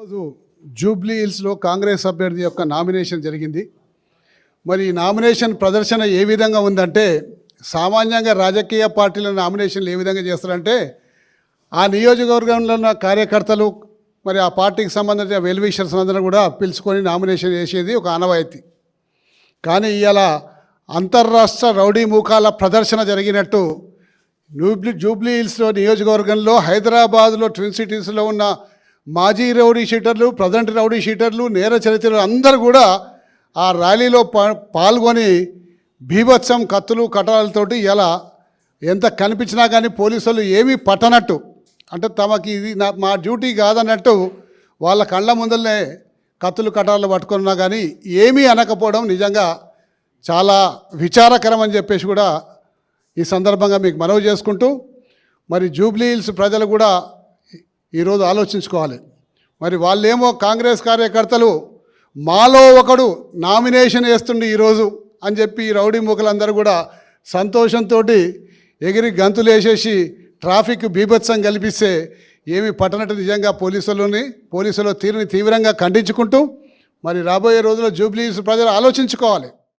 రోజు జూబ్లీ హిల్స్లో కాంగ్రెస్ అభ్యర్థి యొక్క నామినేషన్ జరిగింది. మరి ఈ నామినేషన్ ప్రదర్శన ఏ విధంగా ఉందంటే, సామాన్యంగా రాజకీయ పార్టీల నామినేషన్లు ఏ విధంగా చేస్తారంటే, ఆ నియోజకవర్గంలో ఉన్న కార్యకర్తలు మరి ఆ పార్టీకి సంబంధించిన వెల్ విషర్స్ అందరూ కూడా పిలుచుకొని నామినేషన్ చేసేది ఒక ఆనవాయితీ. కానీ ఇవాళ అంతర్రాష్ట్ర రౌడీ మూకాల ప్రదర్శన జరిగినట్టు జూబ్లీ హిల్స్లో నియోజకవర్గంలో, హైదరాబాద్లో, ట్విన్ సిటీస్లో ఉన్న మాజీ రౌడీ షీటర్లు, ప్రజెంట్ రౌడీ షీటర్లు, నేర చరిత్రలు అందరూ కూడా ఆ ర్యాలీలో పాల్గొని బీభత్సం కత్తులు కటాలతోటి ఇలా ఎంత కనిపించినా కానీ పోలీసులు ఏమీ పట్టనట్టు, అంటే తమకి ఇది మా డ్యూటీ కాదన్నట్టు వాళ్ళ కళ్ళ ముందరనే కత్తులు కటాలు పట్టుకున్నా కానీ ఏమీ అనకపోవడం నిజంగా చాలా విచారకరం అని చెప్పేసి కూడా ఈ సందర్భంగా మీకు మనవి చేసుకుంటూ, మరి జూబ్లీ హిల్స్ ప్రజలు కూడా ఈరోజు ఆలోచించుకోవాలి. మరి వాళ్ళేమో కాంగ్రెస్ కార్యకర్తలు మాలో ఒకడు నామినేషన్ వేస్తుండే ఈరోజు అని చెప్పి ఈ రౌడీ మూకలందరూ కూడా సంతోషంతో ఎగిరి గంతులు వేసేసి ట్రాఫిక్ బీభత్సం కల్పిస్తే ఏమి పట్టనట్టు నిజంగా పోలీసుల తీరుని తీవ్రంగా ఖండించుకుంటూ, మరి రాబోయే రోజుల్లో జూబ్లీ హిల్స్ ప్రజలు ఆలోచించుకోవాలి.